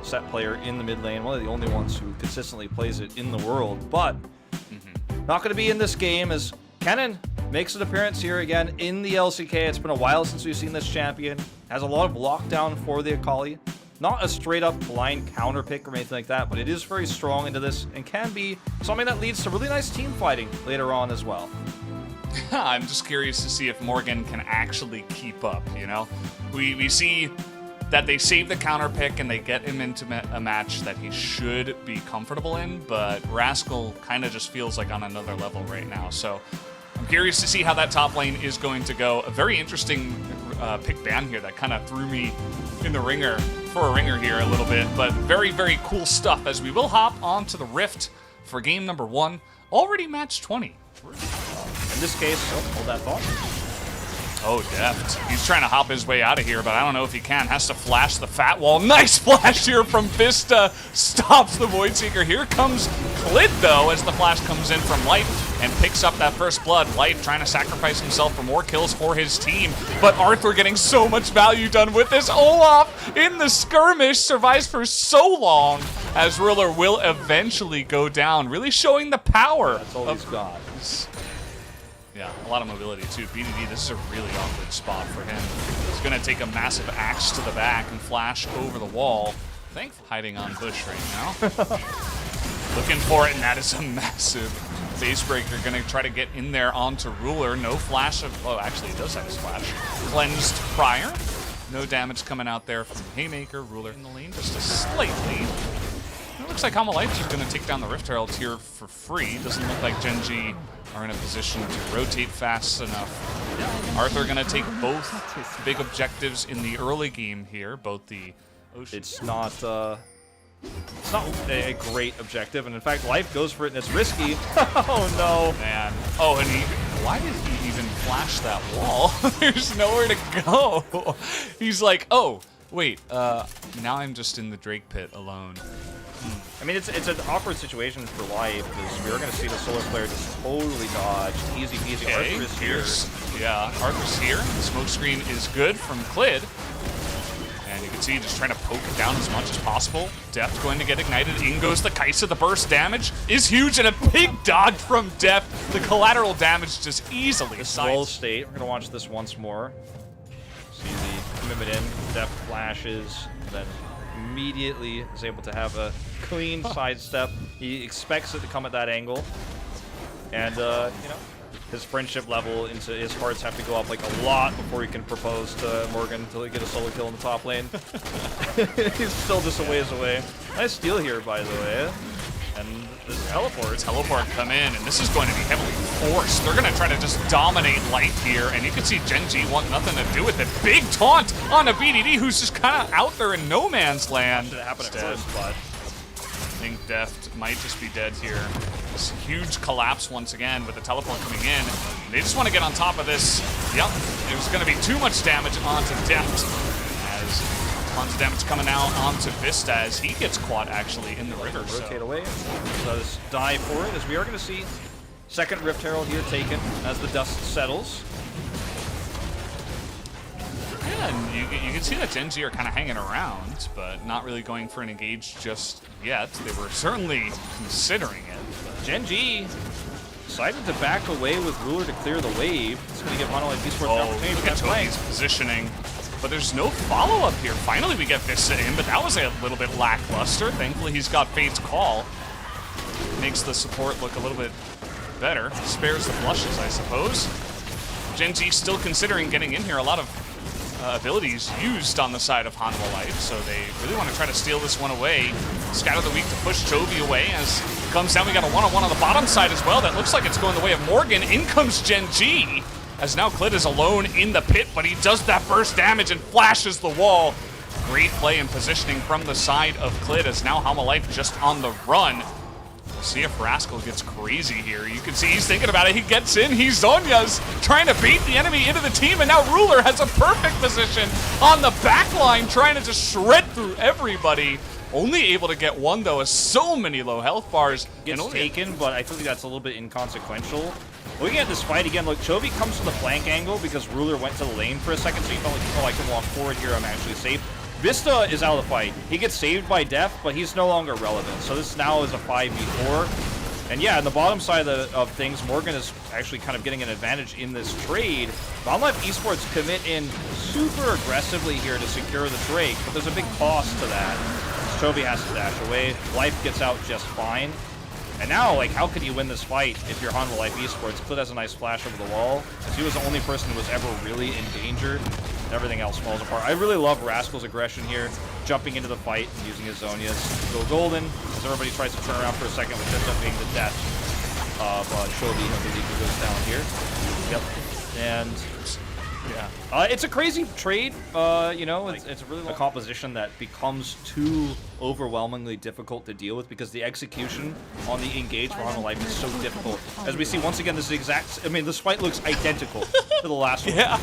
set player in the mid lane, one of the only ones who consistently plays it in the world, but not going to be in this game as Kennen makes an appearance here again in the LCK. It's been a while since we've seen this champion. Has a lot of lockdown for the Akali. Not a straight up blind counter pick or anything like that, but it is very strong into this and can be something that leads to really nice team fighting later on as well. I'm just curious to see if Morgan can actually keep up, you know? We see that they save the counter pick and they get him into a match that he should be comfortable in, but Rascal kind of just feels like on another level right now. So I'm curious to see how that top lane is going to go. A very interesting pick ban here that kind of threw me in the ringer for a ringer here a little bit, but very, very cool stuff as we will hop onto the Rift for game number 1. Already match 20. In this case, hold that thought. Oh, Deft. He's trying to hop his way out of here, but I don't know if he can. Has to flash the fat wall. Nice flash here from Vista. Stops the Voidseeker. Here comes Clid, though, as the flash comes in from Light and picks up that first blood. Light trying to sacrifice himself for more kills for his team, but Arthur getting so much value done with this. Olaf in the skirmish survives for so long as Ruler will eventually go down, really showing the power. That's all he's got. Yeah, a lot of mobility too. BDD, this is a really awkward spot for him. He's going to take a massive axe to the back and flash over the wall. Thankfully, hiding on bush right now. Looking for it, and that is a massive base breaker. Going to try to get in there onto Ruler. No flash of... Oh, actually, he does have his flash. Cleansed prior. No damage coming out there from Haymaker. Ruler in the lane, just a slight lead. It looks like Hamalite is going to take down the Rift Heralds here for free. Doesn't look like Gen.G are in a position to rotate fast enough. Arthur going to take both big objectives in the early game here, both the Ocean. It's not a great objective, and in fact, Life goes for it, and it's risky. Oh no, man! Oh, and why did he even flash that wall? There's nowhere to go. He's like, oh wait, now I'm just in the Drake pit alone. I mean, it's an awkward situation for Life, because we're going to see the Solar Flare just totally dodged. Easy peasy. Okay, Arthur is here. Yeah, Arthur's here. The smoke screen is good from Clid. And you can see just trying to poke it down as much as possible. Deft going to get ignited. In goes the Kaisa. The burst damage is huge, and a big dodge from Deft. The collateral damage just easily Roll state. We're going to watch this once more. See the commitment in. Deft flashes, then immediately is able to have a clean sidestep. He expects it to come at that angle, and you know, his friendship level into his hearts have to go up like a lot before he can propose to Morgan to get a solo kill in the top lane. He's still just a ways away. Nice steal here, by the way. And this teleport come in, and this is going to be heavily forced. They're going to try to just dominate Light here, and you can see Gen.G want nothing to do with it. Big taunt on a BDD who's just kind of out there in no man's land. Should happen at first, but I think Deft might just be dead here. This huge collapse once again with the teleport coming in. They just want to get on top of this. Yep, there's going to be too much damage onto Deft, as tons of damage coming out onto Vista as he gets quad actually in the river. Rotate away. Does die for it, as we are going to see second Rift Herald here taken as the dust settles. Yeah, and you can see that Gen.G are kind of hanging around, but not really going for an engage just yet. They were certainly considering it. Gen.G decided to back away with Ruler to clear the wave. It's going to give Monolith Beast Force an opportunity. Look at Toby's positioning. But there's no follow-up here. Finally, we get Vista in, but that was a little bit lackluster. Thankfully, he's got Fate's Call. Makes the support look a little bit better. Spares the flushes, I suppose. Gen.G still considering getting in here. A lot of abilities used on the side of Hanwha Life, so they really want to try to steal this one away. Scout of the Week to push Toby away as it comes down. We got a one-on-one on the bottom side as well. That looks like it's going the way of Morgan. In comes Gen.G. as now Clid is alone in the pit, but he does that burst damage and flashes the wall. Great play and positioning from the side of Clid as now Hamalite just on the run. We'll see if Rascal gets crazy here. You can see he's thinking about it. He gets in. He's Zonya's trying to bait the enemy into the team, and now Ruler has a perfect position on the back line, trying to just shred through everybody. Only able to get one, though, as so many low health bars. Gets taken, but I think that's a little bit inconsequential. Looking at this fight again, look, Chovy comes to the flank angle because Ruler went to the lane for a second, so he felt like, oh, I can walk forward here, I'm actually safe. Vista is out of the fight. He gets saved by Def, but he's no longer relevant. So this now is a 5v4. And yeah, on the bottom side of things, Morgan is actually kind of getting an advantage in this trade. OnLive Esports commit in super aggressively here to secure the Drake, but there's a big cost to that. Chovy has to dash away. Life gets out just fine. And now, like, how could you win this fight if you're Hanwha Life Esports? Clid has a nice flash over the wall, as he was the only person who was ever really in danger. Everything else falls apart. I really love Rascal's aggression here, jumping into the fight and using his Zonias to go golden, as everybody tries to turn around for a second, which ends up being the death of Chovy, I believe, who goes down here. Yep. And yeah, it's a crazy trade. You know, it's really a composition that becomes too overwhelmingly difficult to deal with because the execution on the engage for Hanwha Life is so difficult. As we see once again, this is the exact. I mean, this fight looks identical to the last one. Yeah.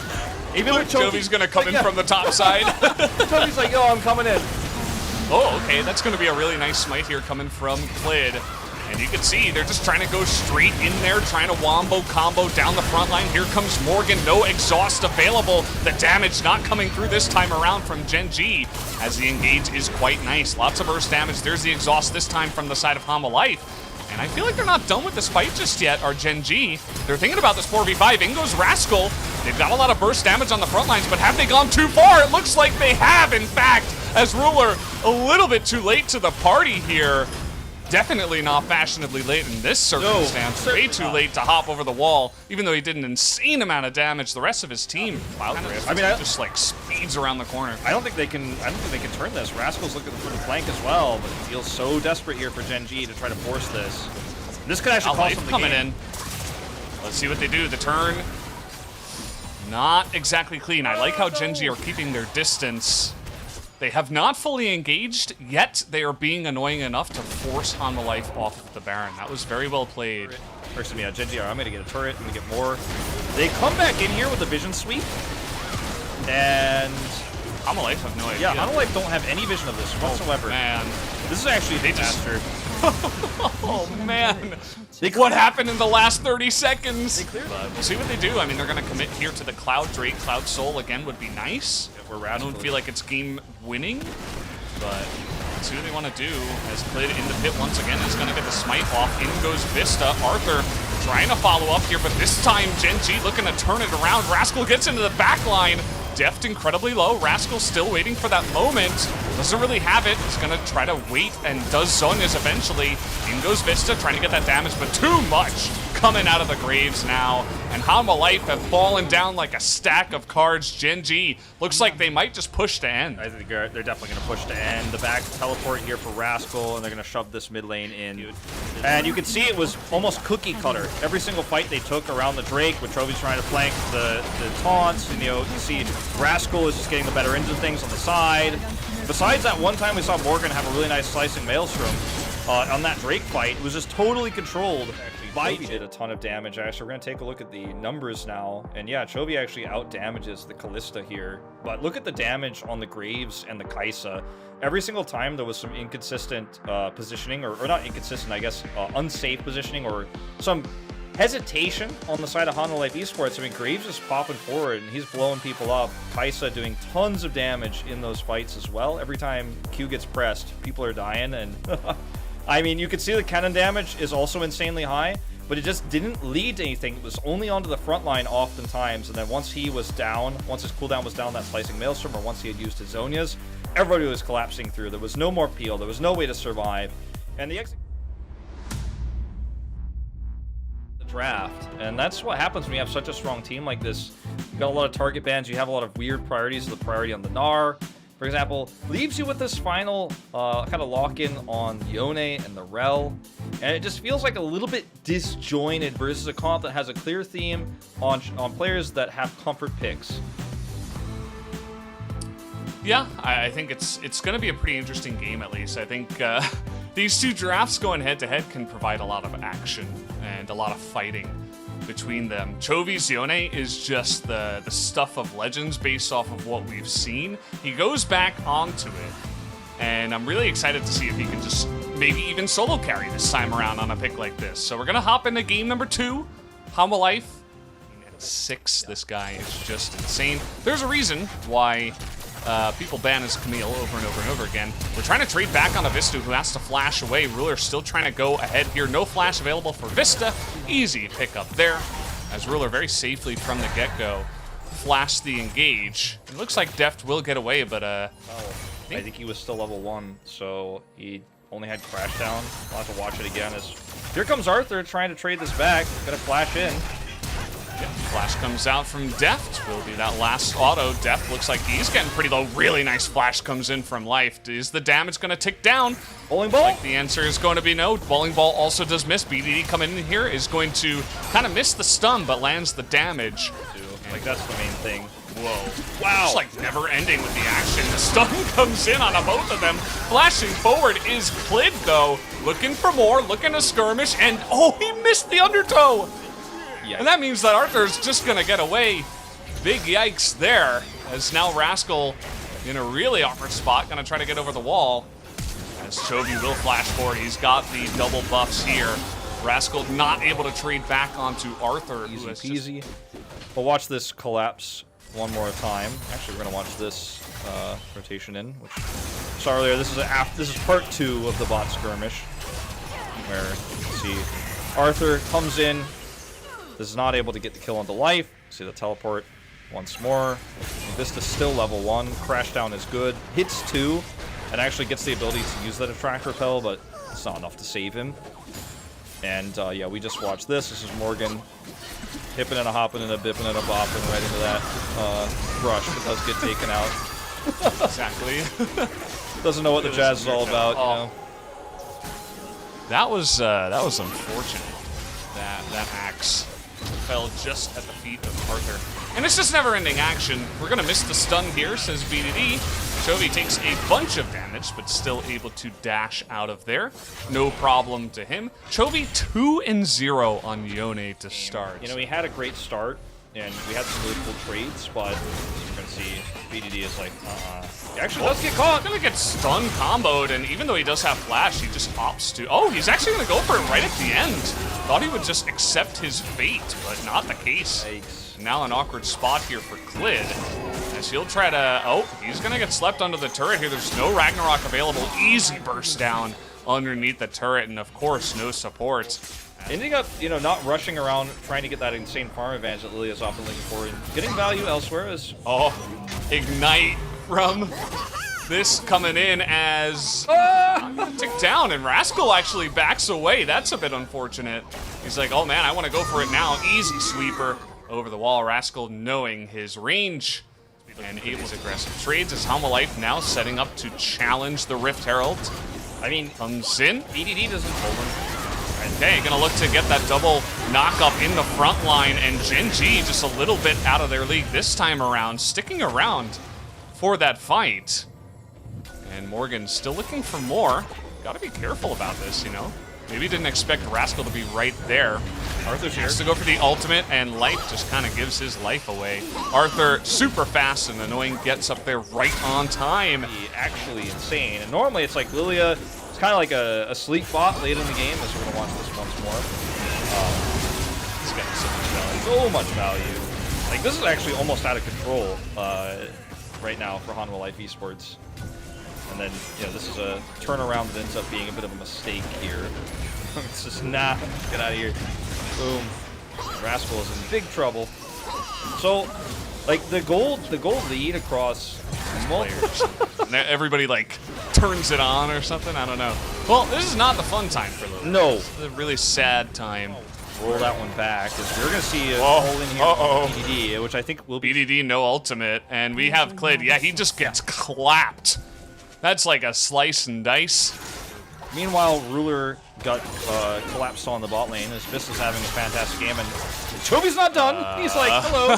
Even with Jovi's gonna come in from the top side. Jovi's like, yo, I'm coming in. Oh, okay, that's gonna be a really nice smite here coming from Clid. And you can see they're just trying to go straight in there, trying to wombo combo down the front line. Here comes Morgan, no exhaust available. The damage not coming through this time around from Gen G, as the engage is quite nice. Lots of burst damage. There's the exhaust this time from the side of Hanwha Life. And I feel like they're not done with this fight just yet, our Gen G. They're thinking about this 4v5. In goes Rascal. They've got a lot of burst damage on the front lines, but have they gone too far? It looks like they have, in fact, as Ruler a little bit too late to the party here. Definitely not fashionably late in this circumstance. Way too late to hop over the wall, even though he did an insane amount of damage. The rest of his team, Cloudrift, just like speeds around the corner. I don't think they can turn this. Rascal's looking for the flank as well, but he feels so desperate here for Gen G to try to force this. This could actually cost him the coming game. in. Let's see what they do. The turn, not exactly clean. I like how Gen G are keeping their distance. They have not fully engaged, yet they are being annoying enough to force Hanwha Life off the Baron. That was very well played. First, yeah, Gen G are, I'm going to get a turret, I'm going to get more. They come back in here with a vision sweep, and Hanwha Life have no idea. Yeah, Hanwha Life don't have any vision of this whatsoever. Oh, man. This is actually a disaster. Oh, man. What happened in the last 30 seconds? But we'll see what they do. I mean, they're going to commit here to the Cloud Drake. Cloud Soul, again, would be nice. I don't feel like it's game winning, but let's see what they want to do. As Clid in the pit once again is going to get the smite off. In goes Vista. Arthur trying to follow up here, but this time Gen G looking to turn it around. Rascal gets into the back line. Deft incredibly low. Rascal still waiting for that moment. Doesn't really have it. He's going to try to wait and does Zonias eventually. In goes Vista trying to get that damage, but too much coming out of the graves now. And Hanwha Life have fallen down like a stack of cards. Gen G looks like they might just push to end. I think they're definitely going to push to end. The back teleport here for Rascal, and they're going to shove this mid lane in. And you can see it was almost cookie cutter. Every single fight they took around the Drake, with Trovy's trying to flank the taunts, and you see Rascal is just getting the better ends of things on the side. Besides that one time we saw Morgan have a really nice slicing Maelstrom on that Drake fight, it was just totally controlled. Chovy did a ton of damage. Actually, we're going to take a look at the numbers now. And yeah, Chovy actually out-damages the Callista here. But look at the damage on the Graves and the Kaisa. Every single time there was some inconsistent positioning, or not inconsistent, I guess, unsafe positioning, or some hesitation on the side of Hanwha Life Esports. I mean, Graves is popping forward, and he's blowing people up. Kaisa doing tons of damage in those fights as well. Every time Q gets pressed, people are dying, and I mean, you can see the cannon damage is also insanely high, but it just didn't lead to anything. It was only onto the front line oftentimes, and then once he was down, once his cooldown was down, that slicing Maelstrom, or once he had used his Zonias, everybody was collapsing through. There was no more peel. There was no way to survive. And the draft, and that's what happens when you have such a strong team like this. You've got a lot of target bans, you have a lot of weird priorities. The priority on the Gnar, for example, leaves you with this final kind of lock-in on Yone and the Rel, and it just feels like a little bit disjointed versus a comp that has a clear theme on players that have comfort picks. Yeah, I think it's going to be a pretty interesting game, at least. I think these two drafts going head-to-head can provide a lot of action and a lot of fighting between them. Chovy's Yone is just the stuff of legends based off of what we've seen. He goes back onto it, and I'm really excited to see if he can just maybe even solo carry this time around on a pick like this. So we're going to hop into game number 2, Hanwha Life. At 6, this guy is just insane. There's a reason why people ban as Camille over and over and over again. We're trying to trade back on a Vista who has to flash away. Ruler still trying to go ahead here. No flash available for Vista. Easy pickup there, as Ruler very safely from the get-go flashed the engage. It looks like Deft will get away, but I think he was still level 1, so he only had crash down. I'll have to watch it again. As here comes Arthur trying to trade this back. Gonna flash in. Yeah, flash comes out from Deft. Will be that last auto. Deft looks like he's getting pretty low. Really nice flash comes in from Life. Is the damage going to tick down? Bowling ball? Like the answer is going to be no. Bowling ball also does miss. BDD coming in here is going to kind of miss the stun, but lands the damage. Like, that's the main thing. Whoa. Wow. It's like never ending with the action. The stun comes in on both of them. Flashing forward is Clid, though. Looking for more, looking to skirmish, and oh, he missed the undertow. Yikes. And that means that Arthur's just gonna get away. Big yikes there, as now Rascal in a really awkward spot, gonna try to get over the wall. As Chovy will flash forward, he's got the double buffs here. Rascal not able to trade back onto Arthur. Easy peasy. We'll watch this collapse one more time. Actually, we're gonna watch this rotation in, which I saw earlier. This is part 2 of the bot skirmish, where you can see Arthur comes in. This is not able to get the kill onto Life. See the teleport once more. Vista's still level 1. Crashdown is good. Hits 2, and actually gets the ability to use that attract repel, but it's not enough to save him. And yeah, we just watched this. This is Morgan hipping and a hopping and a bipping and a bopping right into that rush that does get taken out. Exactly. Doesn't know what the jazz is all about, you know. That was unfortunate. That axe fell just at the feet of Arthur. And it's just never-ending action. We're gonna miss the stun here, says BDD. Chovy takes a bunch of damage, but still able to dash out of there. No problem to him. Chovy 2-0 on Yone to start. You know, he had a great start, and we had some really cool trades, but as we're gonna see, BDD is like, He actually does get caught. Gonna get stun comboed, and even though he does have flash, he just opts to. Oh, he's actually gonna go for it right at the end. Thought he would just accept his fate, but not the case. Yikes. Now an awkward spot here for Clid, as he'll try to. Oh, he's gonna get slept under the turret here. There's no Ragnarok available. Easy burst down underneath the turret, and of course, no support. Ending up, you know, not rushing around trying to get that insane farm advantage that Lilia's often looking for, and getting value elsewhere is. Oh, ignite from this coming in as I'm gonna tick down, and Rascal actually backs away. That's a bit unfortunate. He's like, oh man, I want to go for it now. Easy sweeper over the wall. Rascal knowing his range and able to aggressive trades as Helma Life now setting up to challenge the Rift Herald. I mean, comes in. BDD doesn't hold him. Okay, gonna look to get that double knock-up in the front line, and Gen G just a little bit out of their league this time around, sticking around for that fight. And Morgan still looking for more. Gotta be careful about this, you know? Maybe didn't expect Rascal to be right there. Arthur's here. Has to go for the ultimate, and Life just kind of gives his life away. Arthur, super fast and annoying, gets up there right on time. Actually insane. And normally it's like Lilia, it's kind of like a sleep bot late in the game, as we're going to watch this once more. He's getting so much value. So much value. Like, this is actually almost out of control right now for Hanwha Life Esports. And then, you know, this is a turnaround that ends up being a bit of a mistake here. It's just, nah, get out of here. Boom. Rascal is in big trouble. So, like, the gold lead across players. Everybody, like, turns it on or something? I don't know. Well, this is not the fun time for Lily. No. This is a really sad time. Roll that one back, because we're going to see a hole in here from BDD, which I think will be... BDD, no ultimate, and we have Clid. Yeah, he just gets clapped. That's like a slice and dice. Meanwhile, Ruler got collapsed on the bot lane as Vista's having a fantastic game, and Chovy's not done. He's like, hello.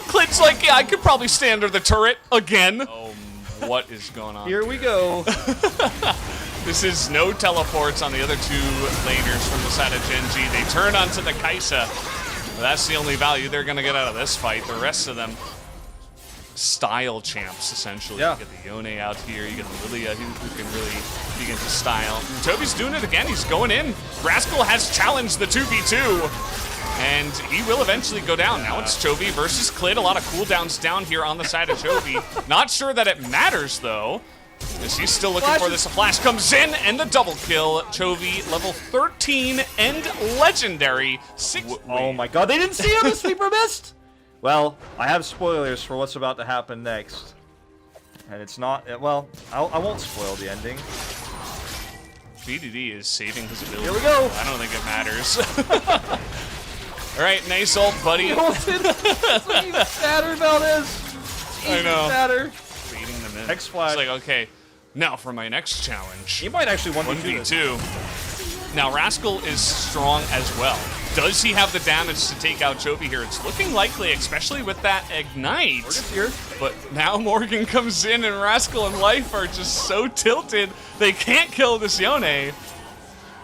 Clid's like, yeah, I could probably stay under the turret again. Oh, what is going on? Here we go. This is no teleports on the other two laners from the side of Gen G. They turn onto the Kaisa. That's the only value they're going to get out of this fight. The rest of them, style champs, essentially. Yeah. You get the Yone out here, you get the Lilia who can really begin to style. And Toby's doing it again, he's going in. Rascal has challenged the 2v2. And he will eventually go down. Now it's Chovy versus Clid. A lot of cooldowns down here on the side of Chovy. Not sure that it matters, though, as he's still looking for this. A flash comes in, and the double kill. Chovy, level 13 and legendary. Oh my god, they didn't see him! The sweeper missed! Well, I have spoilers for what's about to happen next. And it's not, well, I won't spoil the ending. BDD is saving his ability. Here we go! I don't think it matters. All right, nice ult, buddy. That's even sadder about this. I know. Sadder. Beating them in. Next flash. It's like, okay, now for my next challenge. He might actually 1v2. Now, Rascal is strong as well. Does he have the damage to take out Chovy here? It's looking likely, especially with that Ignite. Morgan's here. But now Morgan comes in, and Rascal and Life are just so tilted, they can't kill this Yone.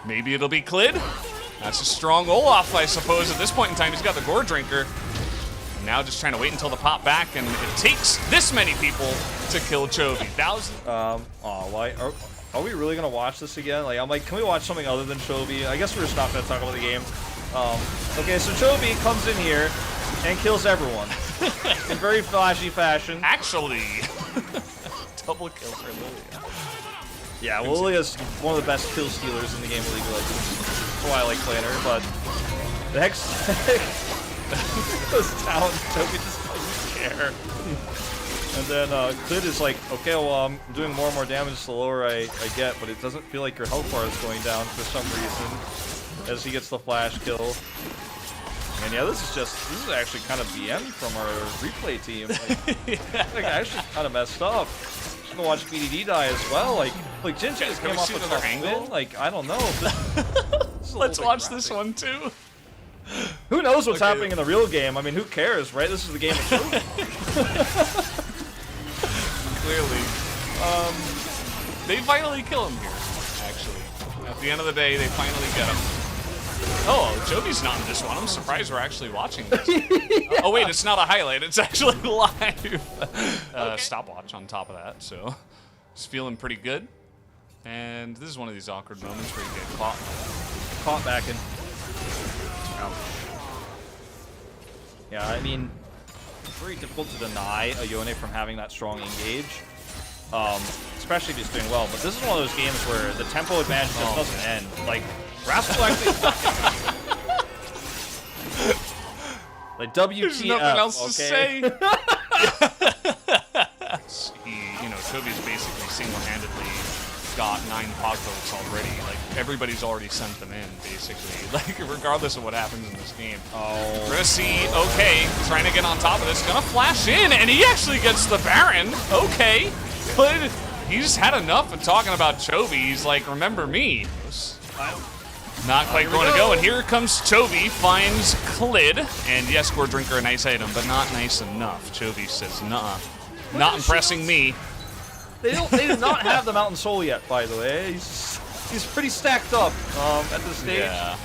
Maybe it'll be Clid. That's a strong Olaf, I suppose, at this point in time. He's got the Gore Drinker. And now just trying to wait until the pop back, and it takes this many people to kill Chovy. Why are we really gonna watch this again? Like, I'm like, can we watch something other than Chovy? I guess we're just not gonna talk about the game. Okay, so Chovy comes in here and kills everyone in very flashy fashion. Actually, double kill for Lilia. Yeah, well, Lilia's one of the best kill stealers in the game of League of Legends. That's why I like playing her, but the Hex goes down, Chovy just doesn't care. And then Clid is like, okay, well, I'm doing more and more damage the lower I get, but it doesn't feel like your health bar is going down for some reason as he gets the flash kill. And yeah, this is actually kind of BM from our replay team. Like actually kind of messed up. Just gonna watch BDD die as well. Like Jinji just came off with another angle. Like, I don't know. Let's watch this one too. Who knows what's happening in the real game? I mean, who cares, right? This is the game of Chovy. Clearly. They finally kill him here, actually. At the end of the day, they finally get him. Oh, Jovy's not in this one. I'm surprised we're actually watching this. Oh, wait, it's not a highlight. It's actually live. Stopwatch on top of that, so just feeling pretty good. And this is one of these awkward moments where you get Caught back in. Yeah, I mean, it's very difficult to deny a Yone from having that strong engage, especially if he's doing well. But this is one of those games where the tempo advantage just doesn't end. Like, Rascal actually... like, WTF, There's nothing else to say. You know, Chovy's basically single-handedly got 9 pog votes already. Like, everybody's already sent them in, basically. Like, regardless of what happens in this game. Oh. We're gonna see, okay, trying to get on top of this. Gonna flash in, and he actually gets the Baron. Okay. Good. He's had enough of talking about Chovy. He's like, remember me. Not quite going to go, and here comes Chovy, finds Clid, and yes, Gore Drinker, a nice item, but not nice enough. Chovy says, nuh-uh. Not impressing me. They do not have the Mountain Soul yet, by the way. He's pretty stacked up at this stage. Yeah.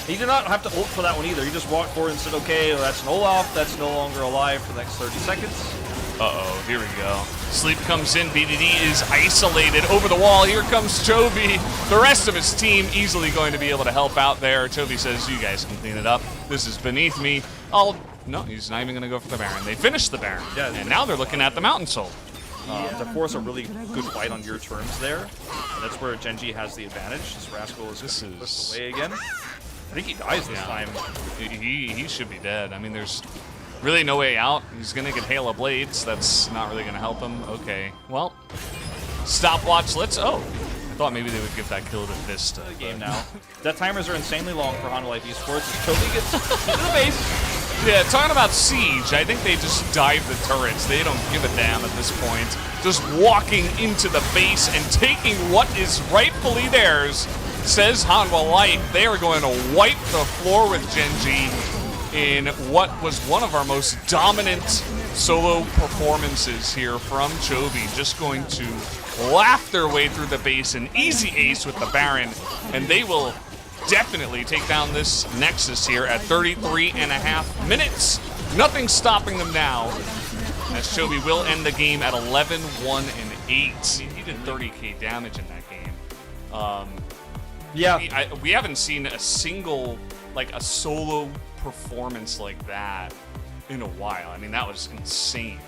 He did not have to ult for that one either. He just walked forward and said, okay, well, that's an Olaf. That's no longer alive for the next 30 seconds. Uh-oh, here we go. Sleep comes in. BDD is isolated over the wall. Here comes Chovy. The rest of his team easily going to be able to help out there. Chovy says, you guys can clean it up. This is beneath me. No, he's not even going to go for the Baron. They finished the Baron. Yeah, and now they're looking at the Mountain Soul. To force a really good fight on your terms there. And that's where Genji has the advantage. This Rascal is pushed away again. I think he dies this time. He should be dead. I mean, there's really no way out. He's going to get Hail of Blades. That's not really going to help him. Okay, well, stopwatch. Oh, I thought maybe they would give that kill to Vista. The game now. Death timers are insanely long for Honda Life Esports. Chovy gets into the base. Yeah, talking about Siege, I think they just dive the turrets. They don't give a damn at this point. Just walking into the base and taking what is rightfully theirs, says Hanwha Life. They are going to wipe the floor with Genji in what was one of our most dominant solo performances here from Chovy. Just going to laugh their way through the base, an easy ace with the Baron, and they will definitely take down this Nexus here at 33.5 minutes. Nothing stopping them now, as Chovy will end the game at 11-1-8. He did 30k damage in that game. Yeah. We haven't seen a single, like, a solo performance like that in a while. I mean, that was insane.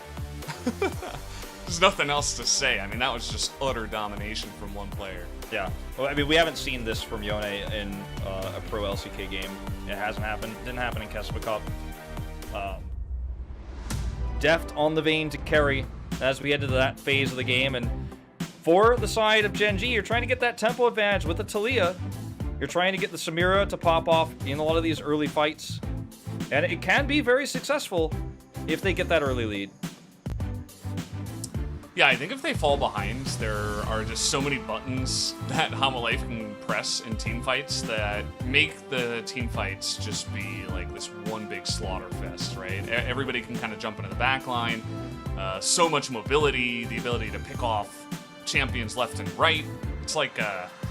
There's nothing else to say. I mean, that was just utter domination from one player. Yeah. Well, I mean, we haven't seen this from Yone in a pro LCK game. It hasn't happened. Didn't happen in Kespa Cup. Deft on the vein to carry as we head to that phase of the game. And for the side of Gen G, you're trying to get that tempo advantage with the Taliyah. You're trying to get the Samira to pop off in a lot of these early fights. And it can be very successful if they get that early lead. Yeah, I think if they fall behind, there are just so many buttons that Hamalife can press in team fights that make the team fights just be like this one big slaughter fest, right? Everybody can kind of jump into the back line. So much mobility, the ability to pick off champions left and right. It's like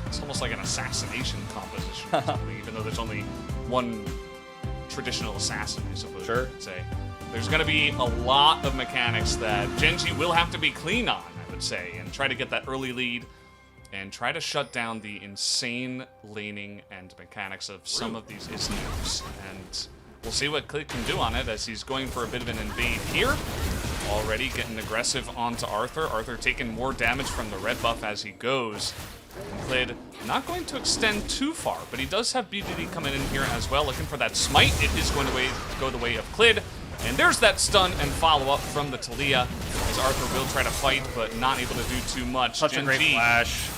it's almost like an assassination composition, even though there's only one traditional assassin, I suppose you could say. There's going to be a lot of mechanics that Gen G will have to be clean on, I would say, and try to get that early lead and try to shut down the insane laning and mechanics of some of these Isnews. And we'll see what Clid can do on it as he's going for a bit of an invade here. Already getting aggressive onto Arthur. Arthur taking more damage from the red buff as he goes. And Clid not going to extend too far, but he does have BDD coming in here as well, looking for that smite. It is going to go the way of Clid. And there's that stun and follow-up from the Taliyah, as Arthur will try to fight, but not able to do too much. Such a great flash.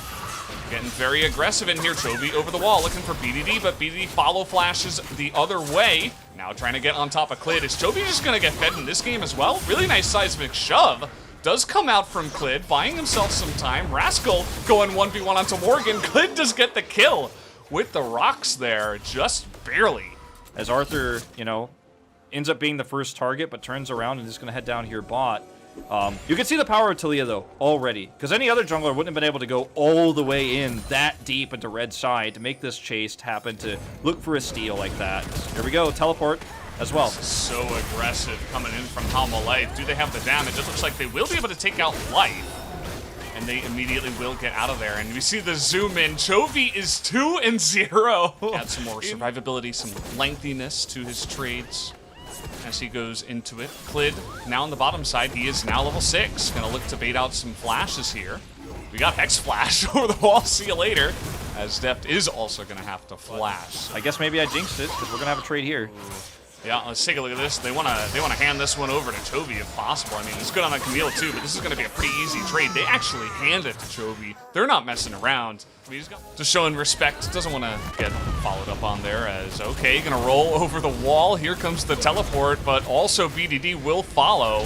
Getting very aggressive in here. Chovy over the wall, looking for BDD, but BDD follow flashes the other way. Now trying to get on top of Clid. Is Chovy just going to get fed in this game as well? Really nice seismic shove. Does come out from Clid, buying himself some time. Rascal going 1v1 onto Morgan. Clid does get the kill with the rocks there, just barely. As Arthur, you know, ends up being the first target, but turns around and is going to head down here bot. You can see the power of Taliyah, though, already. Because any other jungler wouldn't have been able to go all the way in that deep into red side to make this chase happen, to look for a steal like that. Here we go, teleport as well. So aggressive coming in from Hamalife. Do they have the damage? It looks like they will be able to take out Life. And they immediately will get out of there. And we see the zoom in. Chovy is 2-0. Add some more survivability, some lengthiness to his trades as he goes into it. Clid now on the bottom side. He is now level 6. Gonna look to bait out some flashes here. We got Hex Flash over the wall. See you later. As Deft is also gonna have to flash. I guess maybe I jinxed it, because we're gonna have a trade here. Yeah, let's take a look at this. They wanna hand this one over to Chovy if possible. I mean, it's good on the Camille too, but this is gonna be a pretty easy trade. They actually hand it to Chovy. They're not messing around. I mean, he's just showing respect. Doesn't want to get followed up on there as, okay, gonna roll over the wall. Here comes the teleport, but also BDD will follow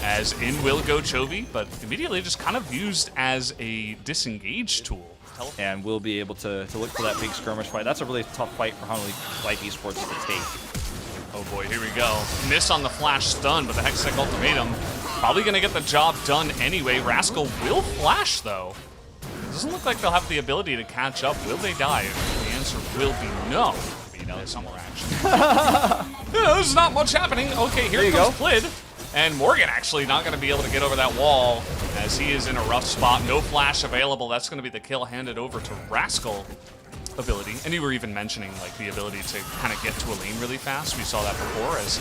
as in will go Chovy, but immediately just kind of used as a disengage tool. And we'll be able to look for that big skirmish fight. That's a really tough fight for Life Esports to take. Oh boy, here we go. Miss on the flash stun, but the Hextech Ultimatum probably going to get the job done anyway. Rascal will flash, though. Doesn't look like they'll have the ability to catch up. Will they die? The answer will be no. Some more action. There's not much happening. Okay, here comes Clid. And Morgan actually not going to be able to get over that wall as he is in a rough spot. No flash available. That's going to be the kill handed over to Rascal. Ability, and you were even mentioning like the ability to kind of get to a lane really fast. We saw that before as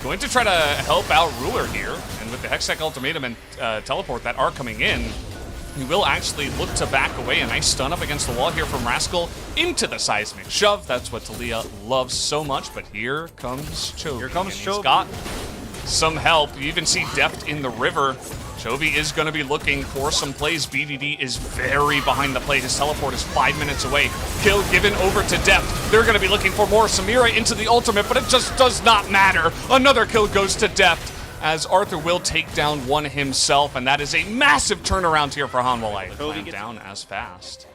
going to try to help out Ruler here, and with the Hextech Ultimatum and teleport that are coming in, he will actually look to back away. A nice stun up against the wall here from Rascal into the seismic shove. That's what Taliyah loves so much, but here comes Chovy. Here comes Chovy. He's got some help. You even see Deft in the river. Chovy is going to be looking for some plays. BDD is very behind the play. His teleport is 5 minutes away. Kill given over to Deft. They're going to be looking for more. Samira into the ultimate, but it just does not matter. Another kill goes to Deft as Arthur will take down one himself, and that is a massive turnaround here for Hanwha Life. Down as fast.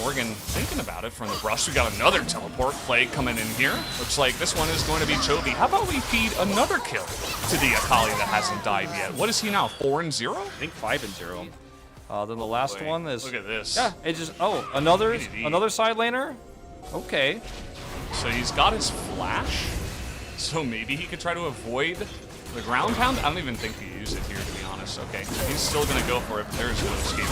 Morgan thinking about it from the brush. We got another teleport play coming in here. Looks like this one is going to be Chovy. How about we feed another kill to the Akali that hasn't died yet? What is he now, 4-0? I think 5-0. Then the last one is... Look at this. Yeah, it just... Oh, another side laner? Okay. So he's got his flash. So maybe he could try to avoid the ground pound? I don't even think he used it here, to be honest. Okay, he's still going to go for it, but there's no escape.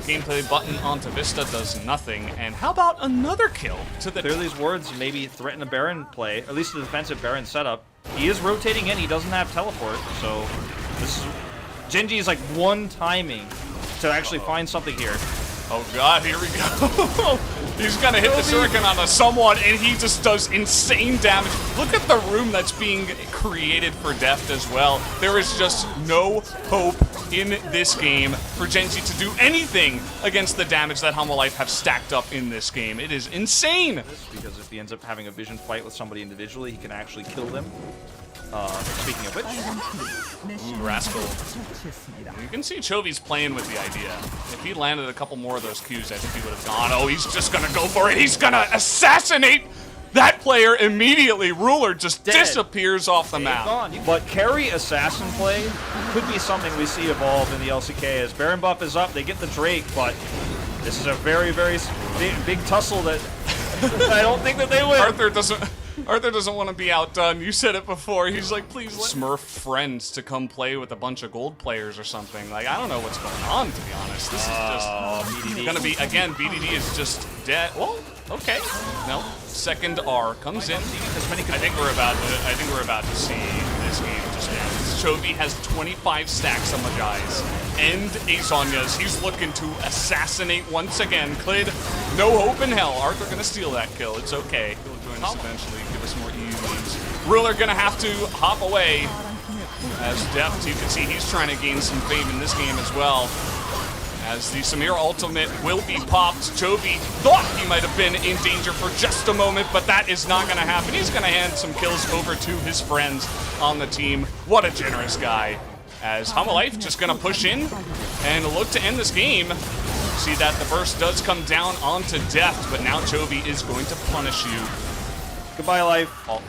gameplay button onto Vista does nothing. And how about another kill to the... Clear these words, maybe threaten a Baron play, or at least a defensive Baron setup. He is rotating in, he doesn't have teleport, so this is... Genji is like one timing to actually find something here. Oh god, here we go. He's gonna hit the shuriken onto someone, and he just does insane damage. Look at the room that's being created for Deft as well. There is just no hope in this game for Genji to do anything against the damage that Humble-Life have stacked up in this game. It is insane. Because if he ends up having a vision fight with somebody individually, he can actually kill them. Speaking of which, ooh, Rascal. You can see Chovy's playing with the idea. If he landed a couple more of those Qs, I think he would have gone. Oh, he's just gonna go for it. He's gonna assassinate that player immediately. Ruler just disappears off the map. But carry assassin play could be something we see evolve in the LCK. As Baron buff is up, they get the Drake, but this is a very, very big tussle that I don't think that they win. Arthur doesn't want to be outdone. You said it before. He's like, please let Smurf friends to come play with a bunch of gold players or something. Like, I don't know what's going on, to be honest. This is just gonna be, again, BDD is just dead. Well, okay. No. Second R comes in. I think we're about to see this game just end. Chovy has 25 stacks on the guys. And Azonya's. He's looking to assassinate once again. Clid, no hope in hell. Arthur gonna steal that kill. It's okay. He'll join us eventually. Give us more EU games. Ruler gonna have to hop away. As Deft, you can see he's trying to gain some fame in this game as well. As the Samir ultimate will be popped. Chovy thought he might have been in danger for just a moment, but that is not going to happen. He's going to hand some kills over to his friends on the team. What a generous guy. As Humble-Life just going to push in and look to end this game. See that the burst does come down onto Deft, but now Chovy is going to punish you. Goodbye, life. Oh.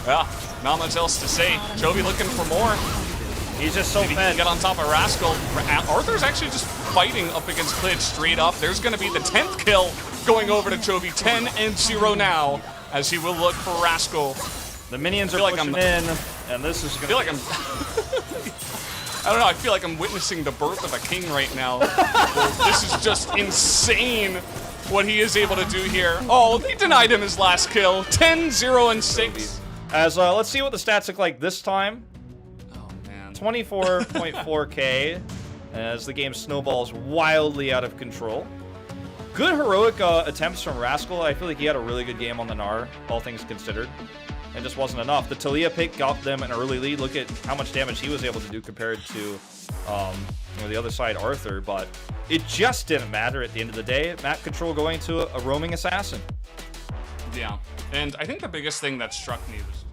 Yeah, not much else to say. Chovy looking for more. He's just so fed. He can get on top of Rascal. Arthur's actually just fighting up against Clid straight up. There's going to be the 10th kill going over to Chovy. 10-0 now, as he will look for Rascal. The minions are pushing in, and this is going to... I don't know, I feel like I'm witnessing the birth of a king right now. This is just insane what he is able to do here. Oh, they denied him his last kill. 10-0-6. As, let's see what the stats look like this time. 24.4k as the game snowballs wildly out of control. Good heroic attempts from Rascal. I feel like he had a really good game on the Gnar, all things considered. It just wasn't enough. The Talia pick got them an early lead. Look at how much damage he was able to do compared to the other side, Arthur. But it just didn't matter at the end of the day. Map control going to a roaming assassin. Yeah, and I think the biggest thing that struck me was